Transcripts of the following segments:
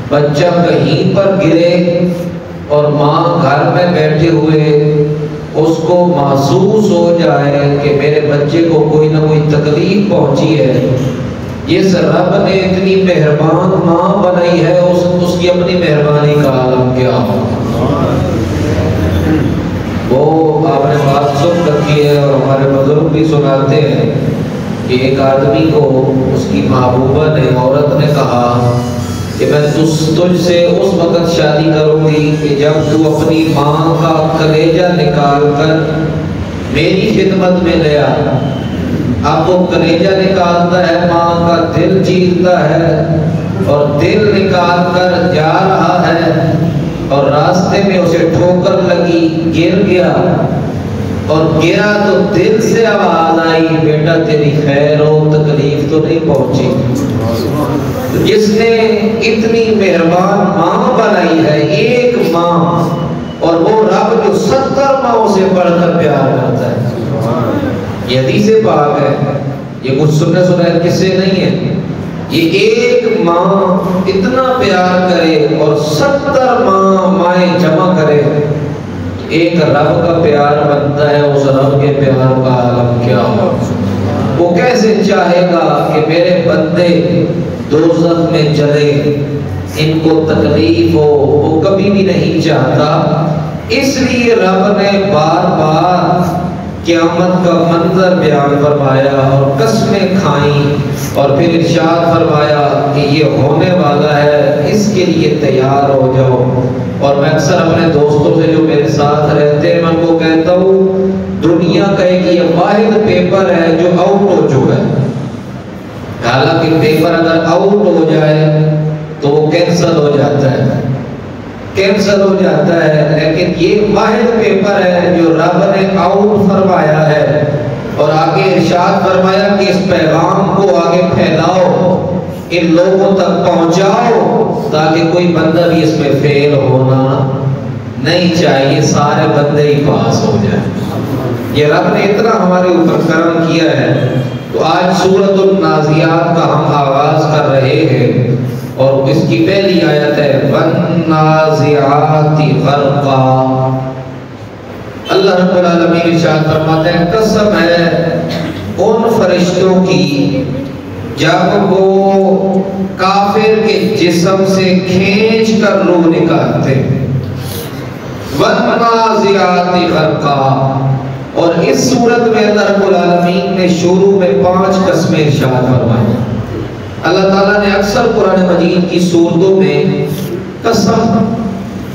بچہ کہیں پر گرے اور ماں گھر میں بیٹھے ہوئے اس کو محسوس ہو جائے کہ میرے بچے کو کوئی نہ کوئی تکلیف پہنچی ہے، جس رب نے اتنی مہربان ماں بنائی ہے اس کی اپنی مہربانی کا عالم کیا ہو۔ وہ آپ نے بات سن رکھی ہے اور ہمارے بزرگ بھی سناتے ہیں کہ ایک آدمی کو اس کی محبوبہ نے، عورت نے کہا کہ میں تجھ سے اس وقت شادی کروں گی کہ جب تو اپنی ماں کا کلیجہ نکال کر میری خدمت میں لے آ۔ اب وہ کلیجہ نکالتا ہے، ماں کا دل چیرتا ہے اور دل نکال کر جا رہا ہے اور راستے میں اسے ٹھوکر لگی، گر گیا اور گرا تو دل سے آواز آئی، بیٹا تیری خیر و تکلیف تو نہیں پہنچی۔ جس نے اتنی مہربان ماں بنائی ہے، ایک ماں، اور وہ رب جو 70 ماؤں سے بڑھ کر پیار کرتا ہے۔ یہ حدیث پاک ہے، یہ کچھ سننے سنائے قصے نہیں ہے۔ یہ ایک ماں اتنا پیار کرے اور 70 مائیں جمع کرے، ایک رب کا پیار بنتا ہے۔ اس رب کے پیار کا عالم کیا ہو۔ وہ کیسے چاہے گا کہ میرے بندے دوزخ میں جلے، ان کو تکلیف ہو، وہ کبھی بھی نہیں چاہتا۔ اس لیے رب نے بار بار قیامت کا منظر بیان فرمایا اور قسمیں کھائیں اور پھر ارشاد فرمایا کہ یہ ہونے والا ہے، اس کے لیے تیار ہو جاؤ۔ اور میں اکثر اپنے دوستوں سے جو میرے ساتھ رہتے ہیں میں ان کو کہتا ہوں، دنیا کا ایک یہ واحد پیپر ہے جو آؤٹ ہو چکا ہے۔ حالانکہ پیپر اگر آؤٹ ہو جائے تو وہ کینسل ہو جاتا ہے، کینسل ہو جاتا ہے، لیکن یہ واحد پیپر ہے جو رب نے آؤٹ فرمایا ہے اور آگے ارشاد فرمایا کہ اس پیغام کو آگے پھیلاؤ، ان لوگوں تک پہنچاؤ تاکہ کوئی بندہ بھی اس میں فیل ہونا نہیں چاہیے، سارے بندے ہی پاس ہو جائیں۔ یہ رب نے اتنا ہمارے اوپر کرم کیا ہے۔ تو آج سورۃ النازعات کا ہم آغاز کر رہے ہیں اور اس کی پہلی آیت ہے وَالنَّازِعَاتِ غَرْقًا۔ اللہ رب العالمین ارشاد فرماتے ہیں، قسم ہے ان فرشتوں کی جب وہ کافر کے جسم سے کھینچ کر روح نکالتے، وَالنَّازِعَاتِ غَرْقًا۔ اور اس صورت میں اللہ رب العالمین نے شروع میں 5 قسمیں ارشاد فرمائی۔ اللہ تعالیٰ نے اکثر قرآن مجید کی صورتوں میں قسم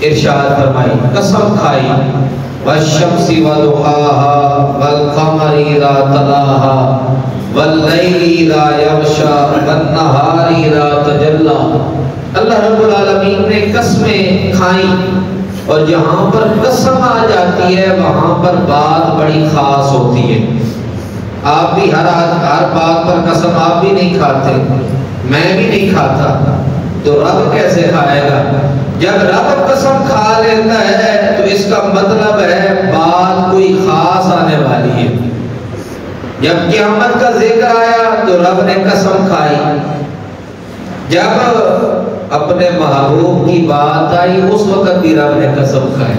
ارشاد فرمائی، قسم کھائی، والشمس وضحاها والقمر اذا تلاها واللیل اذا یغشا والنہار اذا تجلی۔ اللہ رب العالمین نے قسمیں کھائیں اور جہاں پر قسم آ جاتی ہے وہاں پر بات بڑی خاص ہوتی ہے۔ آپ بھی ہر بات پر قسم آپ بھی نہیں کھاتے، میں بھی نہیں کھاتا، تو رب کیسے کھائے گا؟ جب رب قسم کھا لیتا ہے تو اس کا مطلب ہے بات کوئی خاص آنے والی ہے۔ جب قیامت کا ذکر آیا تو رب نے قسم کھائی، جب اپنے محبوب کی بات آئی اس وقت بھی رب نے قسم کھائی۔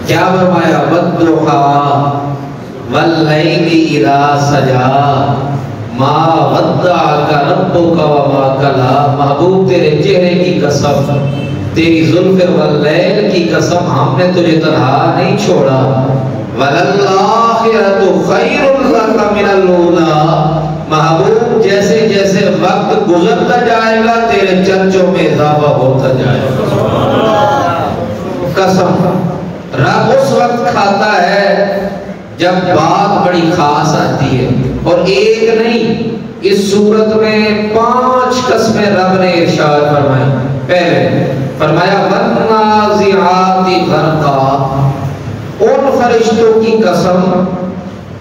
کیا فرمایا؟ وَالضُّحَىٰ وَاللَّيْلِ اِذَا سَجَىٰ مَا وَدَّعَكَ رَبُّكَ وَمَا قَلَىٰ۔ محبوب تیرے چہرے کی قسم، تیری زلف واللیل کی قسم، ہم نے تجھے تنہا نہیں چھوڑا۔ وَلَلْآخِرَةُ خَيْرٌ لَكَ مِنَ الْأُولَىٰ۔ محبوب جیسے جیسے وقت گزرتا جائے گا تیرے چرچوں میں اضافہ ہوتا جائے گا۔ قسم رب اس وقت کھاتا ہے جب بات بڑی خاص آتی ہے، اور ایک نہیں، اس صورت میں 5 قسمیں رب نے ارشاد فرمائی۔ پہلے فرمایا وَالنَّازِعَاتِ غَرْقًا، ان فرشتوں کی قسم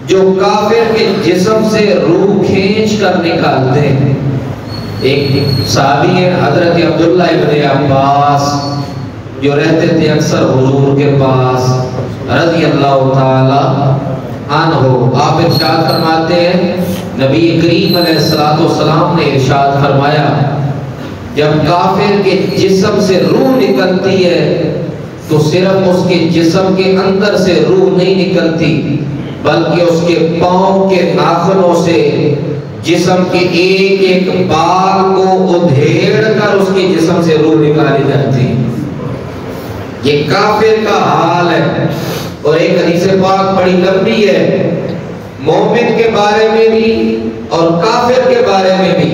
جو کافر کے جسم سے روح کھینچ کر نکالتے ہیں۔ ایک صحابی ہے حضرت عبداللہ ابن عباس، جو رہتے تھے اکثر حضور کے پاس رضی اللہ تعالی عنہ۔ آپ ارشاد فرماتے ہیں، نبی کریم علیہ السلام نے ارشاد فرمایا، جب کافر کے جسم سے روح نکلتی ہے تو صرف اس کے جسم کے اندر سے روح نہیں نکلتی، بلکہ اس کے پاؤں کے ناخنوں سے جسم کے ایک ایک بال کو ادھیڑ کر اس کے جسم سے روح نکالی جاتی۔ یہ کافر کا حال ہے۔ اور ایک حدیث پاک بڑی لمبی ہے، مومن کے بارے میں بھی اور کافر کے بارے میں بھی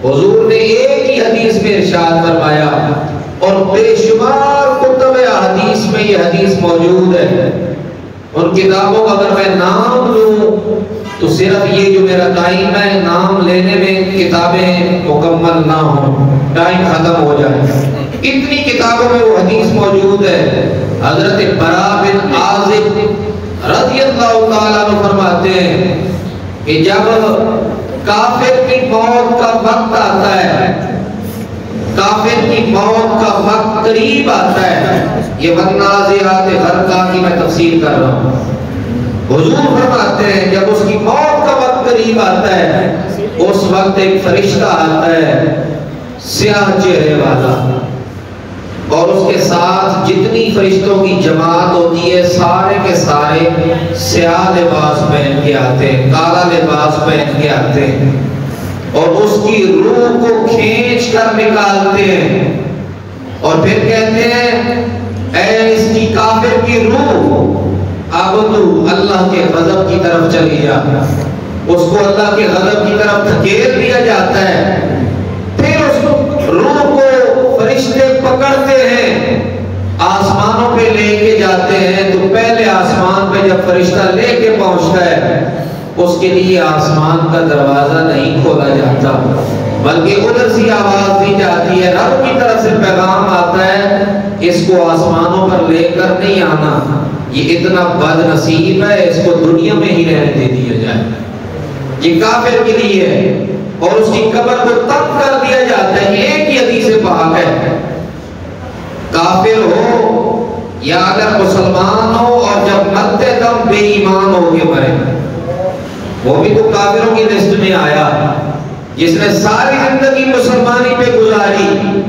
حضور نے ایک ہی حدیث میں ارشاد فرمایا، اور بے شمار کتب حدیث میں یہ حدیث موجود ہے۔ ان کتابوں کا اگر میں نام لوں تو صرف یہ جو میرا ٹائم ہے نام لینے میں کتابیں مکمل نہ ہوں، ٹائم ختم ہو جائے، اتنی کتابوں میں وہ حدیث موجود ہے۔ حضرت برا بن عازب رضی اللہ تعالیٰ عنہ فرماتے ہیں کہ جب کافر کی موت کا وقت آتا ہے، کافر کی موت کا وقت قریب آتا ہے، یہ والنازعات غرقا کی میں تفسیر کر رہا ہوں، حضور فرماتے ہیں جب اس کی موت کا وقت قریب آتا ہے، اس وقت ایک فرشتہ آتا ہے سیاہ چہرے والا، اور اس کے ساتھ جتنی فرشتوں کی جماعت ہوتی ہے سارے کے سارے سیاہ لباس پہن کے آتے ہیں، کالا لباس پہن کے آتے ہیں، اور اس کی روح کو کھینچ کر نکالتے ہیں، اور پھر کہتے ہیں اے اس کی کافر کی روح اب تو اللہ کے غضب کی طرف چلی جا۔ اس کو اللہ کے غضب کی طرف دھکیل دیا جاتا ہے، پھر اس روح کو فرشتے پکڑتے ہیں، آسمانوں پہ لے کے جاتے ہیں، تو پہلے آسمان پہ جب فرشتہ لے کے پہنچتا ہے اس کے لیے آسمان کا دروازہ نہیں کھولا جاتا، بلکہ ادھر سی آواز دی جاتی ہے، رب کی طرف سے پیغام آتا ہے اس کو آسمانوں پر لے کر نہیں آنا، یہ اتنا بد نصیب ہے، اس کو دنیا میں ہی رہنے دے دیا جائے۔ یہ کافر کے لیے ہے، اور اس کی قبر کو تنگ کر دیا جاتا ہے۔ ایک ہی حدیث پاک ہے، کافر ہو یا اگر مسلمان ہو اور جب مرتے دم بے ایمان ہو کے مرے، وہ بھی تو کافروں کی لسٹ میں آیا، جس نے ساری زندگی مسلمانی پہ گزاری،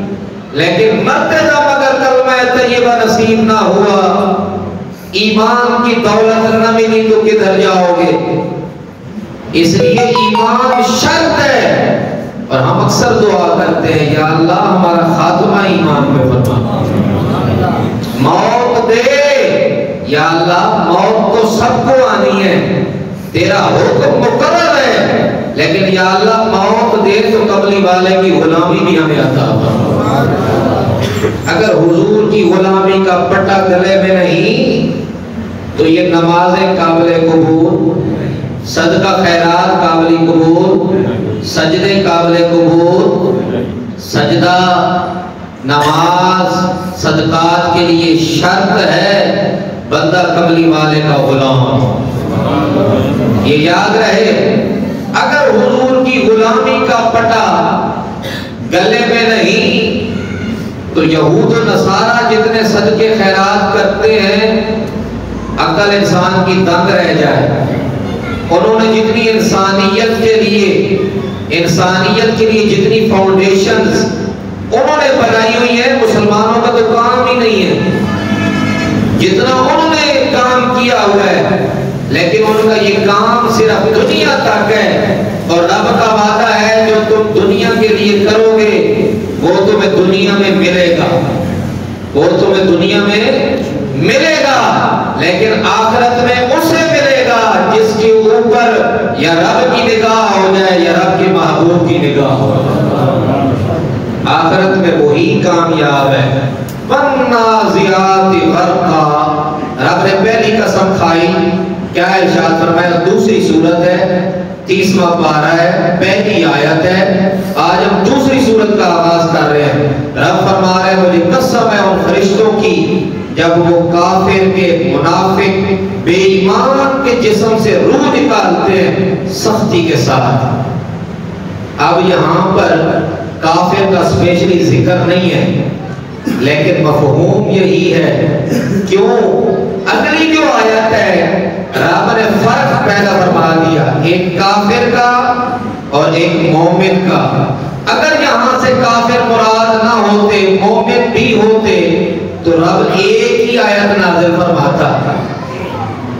لیکن مرتے دم اگر کلمہ طیبہ نصیب نہ ہوا، ایمان کی دولت نہ ملی تو کدھر جاؤ گے؟ اس لیے ایمان شرط ہے، اور ہم اکثر دعا کرتے ہیں یا اللہ ہمارا خاتمہ ایمان پہ فرما، موت دے یا اللہ، موت تو سب کو آنی ہے، تیرا حکم مقرر ہے، لیکن یا اللہ موت دے تو قبلی والے کی غلامی بھی ہمیں عطا فرما۔ اگر حضور کی غلامی کا پٹا گلے میں نہیں تو یہ نمازیں قابل قبول، صدقہ خیرات قابل قبول، سجدے قابل قبول، سجدہ نماز صدقات کے لیے شرط ہے بندہ قبلی والے کا غلام۔ یہ یاد رہے، اگر حضور کی غلامی کا پٹا گلے میں نہیں تو یہود و نصارہ جتنے صدقے خیرات کرتے ہیں عقل انسان کی دنگ رہ جائے۔ انہوں نے جتنی انسانیت کے لیے جتنی فاؤنڈیشنز انہوں نے بنائی ہوئی ہے، مسلمانوں کا تو کام ہی نہیں ہے جتنا انہوں نے کام کیا ہوا ہے، لیکن ان کا یہ کام صرف دنیا تک ہے، اور رب کا وعدہ ہے جو تم دنیا کے لیے کرو گے وہ تمہیں دنیا میں ملے گا، وہ تمہیں دنیا میں ملے گا، لیکن آخرت میں اسے ملے گا جس کے اوپر یا رب کی نگاہ ہو جائے یا رب کے محبوب کی نگاہ ہو جائے۔ آخرت میں وہی کامیاب ہے۔ والنازعات غرقا، رب نے پہلی قسم کھائی، کیا ارشاد فرمایا؟ دوسری صورت ہے، 30واں پارہ ہے، پہلی آیت ہے۔ آج ہم دوسری صورت کا آغاز کر رہے ہیں۔ رب فرما رہے ہیں مجھے قسم ہے ان فرشتوں کی جب وہ کافر کے منافق بے ایمان کے جسم سے روح نکالتے ہیں سختی کے ساتھ۔ اب یہاں پر کافر کا اسپیشلی ذکر نہیں ہے، لیکن مفہوم یہی ہے۔ کیوں؟ اگلی جو آیت ہے رب نے فرق پیدا فرما دیا، ایک کافر کا اور ایک مومن کا۔ اگر یہاں سے کافر مراد نہ ہوتے، مومن بھی ہوتے، تو رب ایک ہی آیت نازل فرماتا،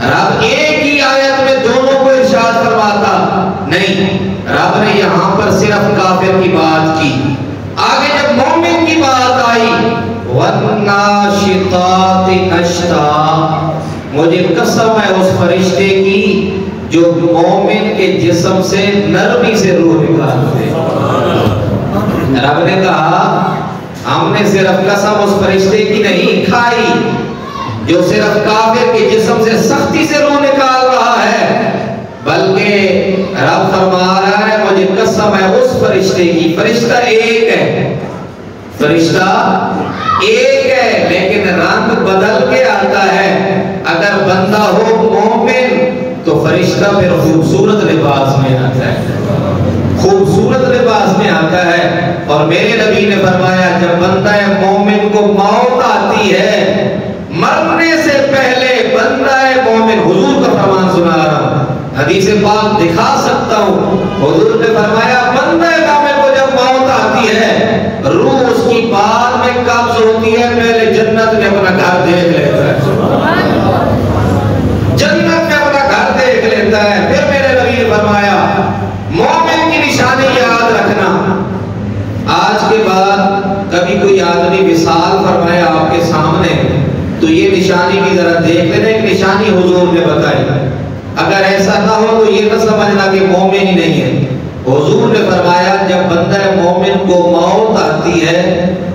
رب ایک ہی آیت میں دونوں کو ارشاد فرماتا نہیں، رب نے یہاں پر صرف کافر کی بات کی، آگے جب مومن کی بات آئی وَالنَّاشِطَاتِ نَشْطًا، مجھے قسم ہے اس فرشتے کی جو مومن کے جسم سے نرمی سے روح نکالتے۔ رب نے کہا ہم نے صرف قسم اس فرشتے کی نہیں کھائی جو صرف کافر کے جسم سے سختی سے روح نکال رہا ہے، بلکہ رب فرما رہا ہے مجھے قسم ہے اس فرشتے کی، فرشتہ ایک ہے، فرشتہ ایک ہے لیکن رنگ بدل کے آتا ہے۔ اگر بندہ ہو مومن تو فرشتہ پھر خوبصورت لباس میں آتا ہے، خوبصورت لباس میں آتا ہے۔ اور میرے نبی نے فرمایا جب بندہ مومن کو موت آتی ہے، مرنے سے پہلے بندہ مومن، حضور کا فرمان سنا رہا ہوں، حدیث پاک دکھا سکتا ہوں، حضور نے فرمایا بندہ مومن کو جب موت آتی ہے، روح اس کی بعد میں قبض ہوتی ہے، پہلے جنت میں اپنا گھر دیکھ لیتا ہے، جنت میں اپنا گھر دیکھ لیتا ہے۔ پھر میرے نبی نے فرمایا مومن کی نشانی یاد رکھنا، آج کے بعد کبھی کوئی آدمی وصال فرمایا آپ کے سامنے تو یہ نشانی بھی ذرا دیکھ لینا، ایک نشانی حضور نے بتائی، اگر ایسا نہ ہو تو یہ نہ سمجھنا کہ مومن ہی نہیں ہے۔ حضور نے فرمایا جب بندہ مومن کو موت آتی ہے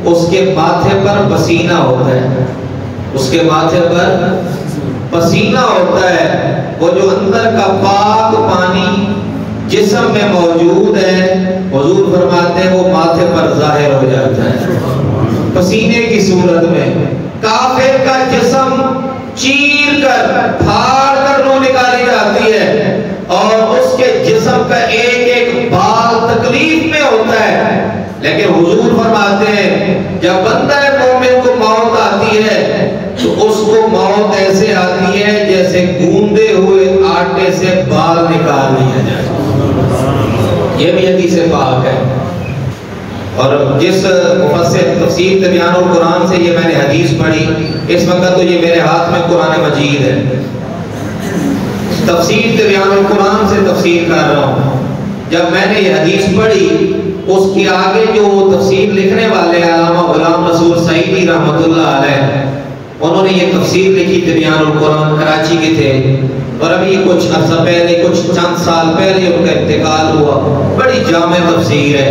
اس کے ماتھے پر پسینہ ہوتا ہے، اس کے ماتھے پر پسینہ ہوتا ہے، وہ جو اندر کا پاک پانی جسم میں موجود ہے، حضور فرماتے ہیں وہ ماتھے پر ظاہر ہو جاتا ہے پسینے کی صورت میں۔ کافر کا جسم چیر کر پھاڑ کر روح نکالی جاتی ہے اور اس کے جسم کا ایک ایک بال تکلیف میں ہوتا ہے، لیکن حضور فرماتے ہیں جب بندہ مومن کو موت آتی ہے تو اس کو موت ایسے آتی ہے جیسے گوندے ہوئے آٹے سے بال نکال لیا جائے۔ یہ بھی حدیث پاک ہے۔ اور جس مفسر تفسیر تبیان القرآن سے یہ میں نے حدیث پڑھی، اس وقت تو یہ میرے ہاتھ میں قرآن مجید ہے، تفسیر تبیان القرآن سے تفسیر کر رہا ہوں۔ جب میں نے یہ حدیث پڑھی اس کے آگے جو تفسیر لکھنے والے علامہ غلام رسول سعیدی رحمۃ اللہ علیہ، انہوں نے یہ تفسیر لکھی، تبیان القرآن، کراچی کے تھے، اور ابھی کچھ عرصہ پہلے، کچھ چند سال پہلے ان کا انتقال ہوا، بڑی جامع تفسیر ہے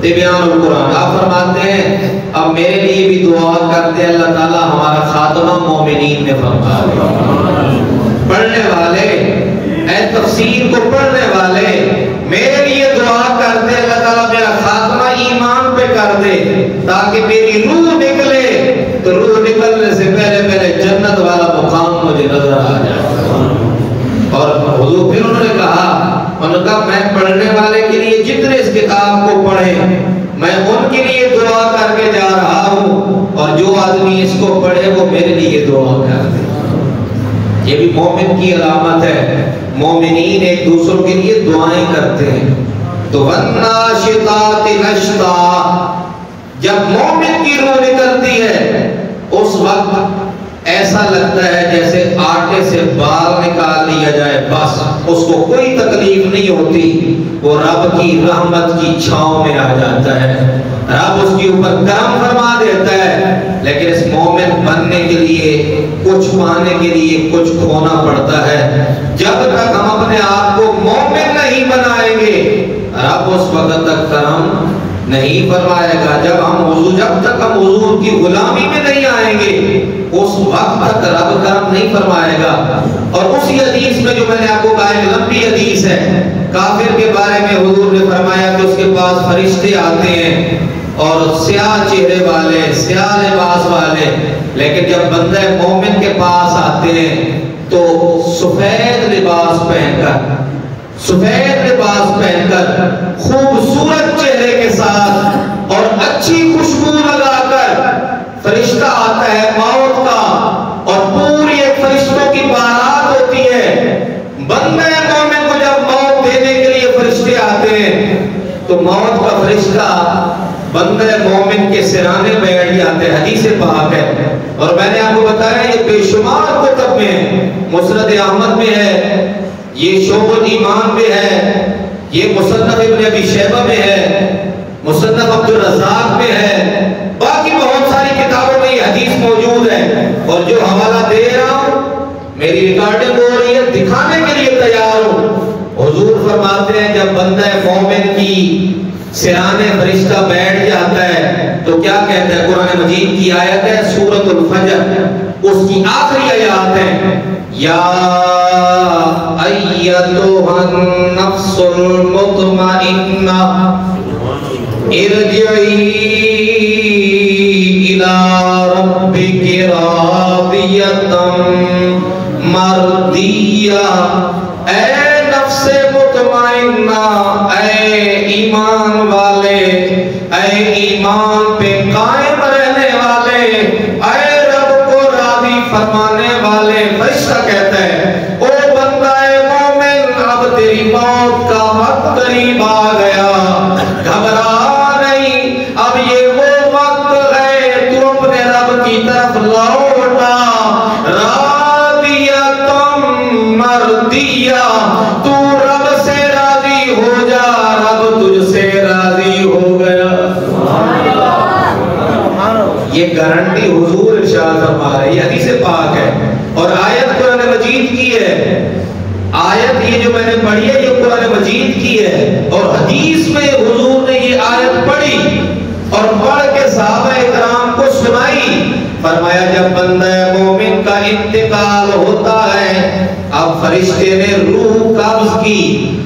تبیان القرآن۔ آپ فرماتے ہیں اب میرے لیے بھی دعا کرتے ہیں اللہ تعالیٰ ہمارا خاتمہ مومنین میں فرما دے۔ پڑھنے والے، اے تفسیر کو پڑھنے والے، میرے لیے دعا کرتے ہیں اللہ تعالیٰ میرا خاتمہ ایمان پہ کر دے تاکہ میری روح نکلے تو روح نکلنے سے پہلے پہلے جنت والا مقام مجھے نظر آ جائے۔ اور حضور پھر انہوں نے کہا میں پڑھنے والے کے لیے جتنے اس کتاب کو پڑھیں میں ان کے لیے دعا کر کے جا رہا ہوں، اور جو آدمی اس کو پڑھے وہ میرے لیے دعا کر دے۔ یہ بھی مومن کی علامت ہے، مومنین ایک دوسروں کے لیے دعائیں کرتے ہیں۔ تو وَالنَّاشِطَاتِ نَشْطًا، جب مومن کی روح نکلتی ہے اس وقت ایسا لگتا ہے جیسے آٹے سے بال نکال لیا جائے، بس اس کو کوئی تکلیف نہیں ہوتی، وہ رب کی رحمت کی چھاؤں میں آ جاتا ہے، رب اس کے اوپر کرم فرما دیتا ہے۔ لیکن اس مومن بننے کے لیے، کچھ پانے کے لیے کچھ کھونا پڑتا ہے۔ جب تک ہم اپنے آپ کو مومن نہیں بنائیں گے رب اس وقت تک کرم نہیں فرمائے گا۔ جب تک ہم حضور کی غلامی میں نہیں آئیں گے اس وقت تک رب کرم نہیں فرمائے گا۔ اور اسی حدیث میں جو میں نے آپ کو کہا ایک لمبی حدیث ہے، کافر کے بارے میں حضور نے فرمایا کہ اس کے پاس فرشتے آتے ہیں اور سیاہ چہرے والے، سیاہ لباس والے، لیکن جب بندہ مومن کے پاس آتے ہیں تو سفید لباس پہن کر، سفید لباس پہن کر، خوبصورت چہرے کے ساتھ اور اچھی خوشبو لگا کر فرشتہ آتا ہے موت کا، اور پوری ایک فرشتوں کی بارات ہوتی ہے۔ بندہ مومن کو جب موت دینے کے لیے فرشتے آتے ہیں تو موت کا فرشتہ بندہ مومن کے سرانے بیٹھ جاتے ہیں، حدیث پاک ہے۔ اور میں نے آپ کو بتایا یہ بے شمار کتب میں ہے، مسند احمد میں ہے، یہ شعب الایمان میں ہے، یہ مصنف ابن ابی شیبہ میں ہے، مصنف عبد الرزاق میں ہے، باقی بہت ساری کتابوں میں یہ حدیث موجود ہے۔ اور جو حوالہ دے رہا ہوں میری ریکارڈنگ ہو رہی ہے، دکھانے کے لیے تیار ہوں۔ حضور فرماتے ہیں جب بندہ مومن کی سرانے فرشتہ بیٹھ جاتا ہے تو کیا کہتا ہے؟ قرآن مجید کی آیت ہے سورۃ الفجر، اس کی آخری آیات ہے، یا ایتھا النفس المطمئنہ ارجعی الی ربک راضیۃ مرضیہ۔ اے نفس مطمئنہ، اے ایمان والے، اے ایمان پہ قائم رہنے والے، اے رب کو راضی فرمانے والے۔ فرشتہ کہتا ہے او بندہ مومن، اب تیری موت کا وقت قریب آ گیا، گھبرا نہیں، اب یہ وہ وقت ہے تو اپنے رب کی طرف لوٹا، راضیۃ مرضیہ، تو رب سے راضی ہو جا، رب تجھ سے راضی ہو گیا۔ یہ گارنٹی حضور ارشاد فرما رہے ہیں، یہ حدیث پاک ہے اور آیت قرآن مجید کی ہے۔ آیت یہ جو میں نے پڑھی ہے یہ قرآن مجید کی ہے، اور حدیث میں حضور نے یہ آیت پڑھی اور پڑھ کے صحابہ اکرام کو سنائی۔ فرمایا جب بندہ مومن کا انتقال ہوتا ہے، اب فرشتے نے روح قبض کی،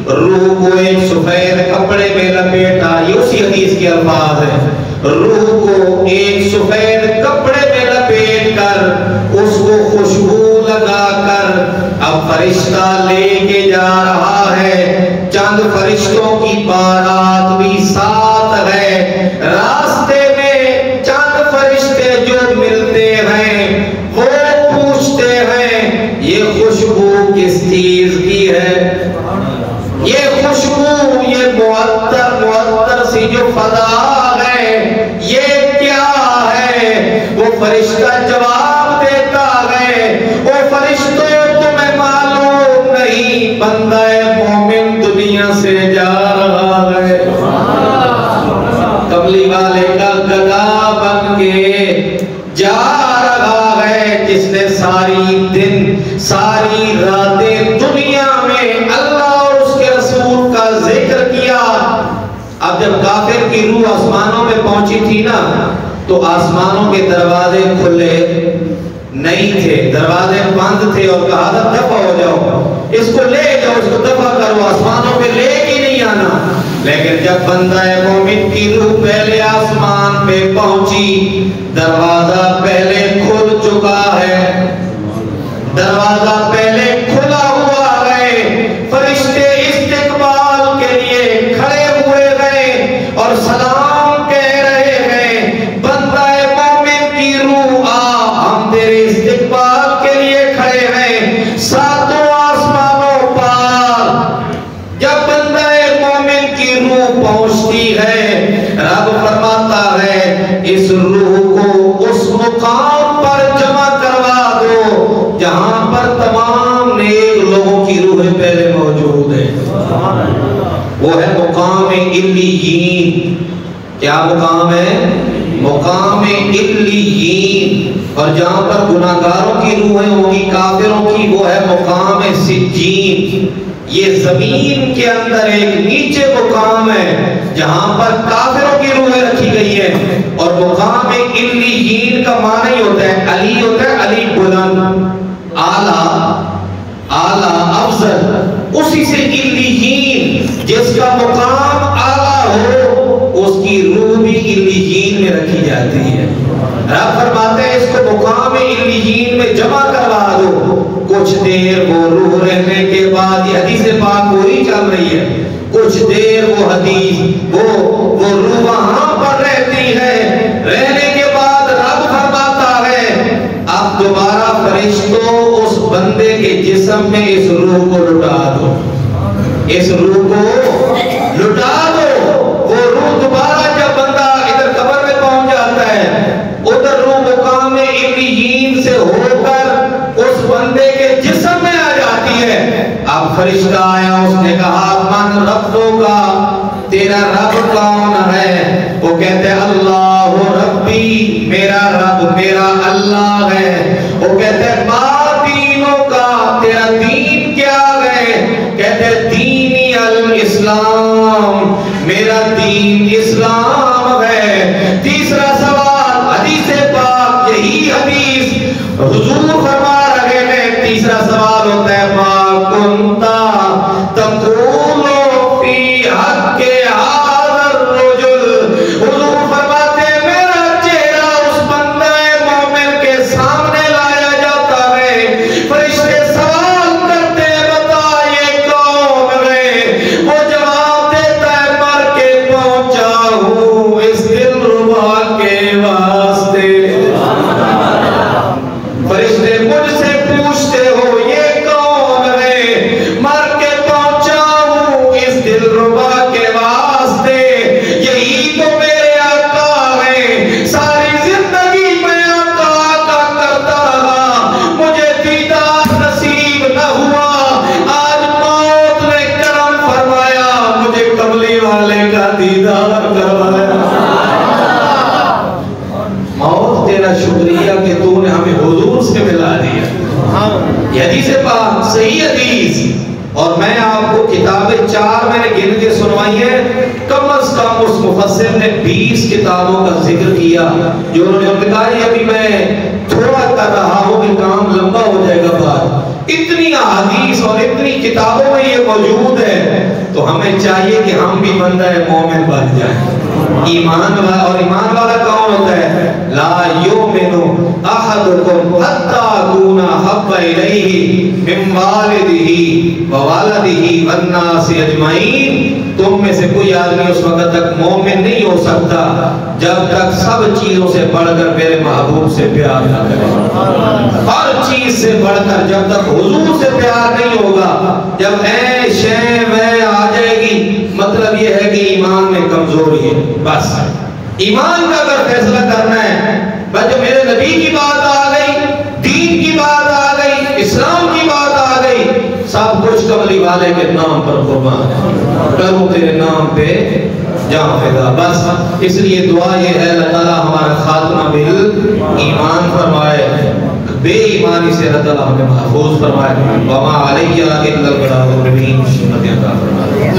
روح کو ایک سفید کپڑے میں لپیٹا، یہ اسی حدیث کے الفاظ ہیں، روح کو ایک سفید کپڑے میں لپیٹ کر اس کو خوشبو لگا کر اب فرشتہ لے کے جا رہا ہے۔ چند فرشتوں کی بارات بھی ساتھ ہے، راستے میں چند فرشتے جو ملتے ہیں وہ پوچھتے ہیں یہ خوشبو کس چیز کی ہے؟ یہ خوشبو، یہ معطر سی جو فضا ہے یہ کیا ہے؟ وہ فرشتہ جواب دیتا ہے وہ فرشتوں تمہیں معلوم نہیں، بندہ مومن دنیا سے جا رہا ہے، کملی والے کا گدا بن کے جا رہا ہے، جس نے ساری دن ساری راتیں دنیا میں اللہ اور اس کے رسول کا ذکر کیا۔ اب جب کافر کی روح آسمانوں میں پہنچی تھی نا تو آسمانوں کے دروازے کھلے نہیں تھے، دروازے بند تھے، اور کہا تھا دفع ہو جاؤ، اس کو لے جاؤ، اس کو دفع کرو، آسمانوں پہ لے کے نہیں آنا۔ لیکن جب بندہ مومن کی روح پہلے آسمان پہ پہنچی، دروازہ پہلے کھل چکا ہے، دروازہ پہلے کھلا ہوا ہے، فرشتے استقبال کے لیے کھڑے ہوئے ہیں اور سلام کہہ رہے ہیں، بندہ مومن کی روح آ، ہم تیرے استقبال کے لیے کھڑے ہیں ساتوں آسمانوں پر۔ جب بندہ مومن کی روح پہنچتی ہے، رب فرماتا ہے اس روح کو اس مقام پر جمع کروا دو جہاں پر تمام نیک لوگوں کی روحیں پہلے موجود ہیں، وہ ہے مقام علیین۔ کیا مقام ہے؟ مقام علیین۔ اور جہاں پر گناہگاروں کی روحیں ہوں گی، کافروں کی، وہ ہے مقام سجین۔ یہ زمین کے اندر ایک نیچے مقام ہے جہاں پر کافروں کی روحیں رکھی گئی ہیں، اور مقام علیین کا معنی ہوتا ہے علی، ہوتا ہے علی بلند، اعلیٰ، اعلیٰ، افضل، اسی سے علیین، جس کا مقام اعلیٰ ہو اس کی روح بھی علیین میں رکھی جاتی ہے۔ رب فرماتے ہیں اس کو مقام علیین میں جمع کروا دو، کچھ دیر وہ روح رہنے کے بعد، یہ حدیث پاک وہی چل رہی ہے، کچھ دیر وہ حدیث وہ روح وہاں پر رہتی ہے، رہنے کے بعد رب فرماتا ہے اب دوبارہ فرشتوں اس بندے کے جسم میں اس روح کو لٹا دو، اس روح کو لٹا دو۔ وہ روح دوبارہ جب بندہ ہے، ادھر روح مقام علیین سے ہو کر اس بندے کے جسم میں آ جاتی ہے۔ اب فرشتہ آیا، اس نے کہا من ربک، تیرا رب کون ہے؟ وہ کہتے ہیں اللہ ربی، میرا رب میرا اللہ ہے۔ وہ کہتے ہیں ما دینوں کا، تیرا دین کیا ہے؟ کہتے ہیں دینی الاسلام، میرا دین اسلام ہے۔ تیسرا سوال حدیث پاک، یہی حدیث حضور فرما رہے ہیں، تیسرا سوال ہوتا ہے ما کنتا تقول فی حق هذا الرجل، حضور فرماتے ہیں میرا چہرہ اس بندہ مومن کے سامنے لایا جاتا ہے، فرشتے سوال کرتے ہیں بتا یہ کون ہے؟ وہ جواب دیتا ہے مر کے پہنچا ہوں اس دلربا کے واسطے۔ فرشتے مجھ سے پوچھتے ہو یہ کون ہے؟ مر کے پہنچا ہوں اس دلربا کے واسطے، یہی تو میرے آقا ہیں۔ ساری زندگی میں آقا آقا کرتا رہا، مجھے دیدار نصیب نہ ہوا، آج موت نے کرم فرمایا، مجھے کملی والے کا دیدار کروایا۔ موت تیرا شکریہ کہ تو نے ہمیں حضور سے ملا دیا۔ یہ حدیث پاک صحیح حدیث، اور میں آپ کو کتابیں 4 میں نے گن کے سنوائی ہیں، کم از کم اس مفسر نے 20 کتابوں کا ذکر کیا جو انہوں نے کہا ہے ابھی میں تھوڑا کر رہا ہوں کہ کام لمبا ہو جائے گا بعد۔ اتنی احادیث اور اتنی کتابوں میں یہ موجود ہے، تو ہمیں چاہیے کہ ہم بھی بندہ مومن بن جائیں۔ ایمان والا، اور ایمان والا کون ہوتا ہے؟ لا یؤمن احدکم حتی اکون احب الیہ من والدہ ووالدہ والناس اجمعین، تم میں سے کوئی آدمی اس وقت تک مومن نہیں ہو سکتا جب تک سب چیزوں سے بڑھ کر میرے محبوب سے پیار نہ کرے۔ ہر چیز سے بڑھ کر جب تک حضور سے پیار نہیں ہوگا، جب اے شے میں آ جائے گی، مطلب یہ ہے کہ ایمان میں کمزوری ہے۔ بس ایمان کا اگر فیصلہ کرنا ہے، بس جو میرے نبی کی بات آ گئی، دین کی بات آ گئی، اسلام کی بات آ گئی، سب کچھ کملی والے کے نام پر قربان ہے، کروں تیرے نام پہ جان فدا۔ بس اس لیے دعا یہ ہے اللہ تعالیٰ ہمارا خاتمہ بالایمان فرمائے، بے ایمانی سے اللہ تعالیٰ ہمیں محفوظ فرمائے، وما علیہ الا البلاغ المبین، سنت عطا فرمائے۔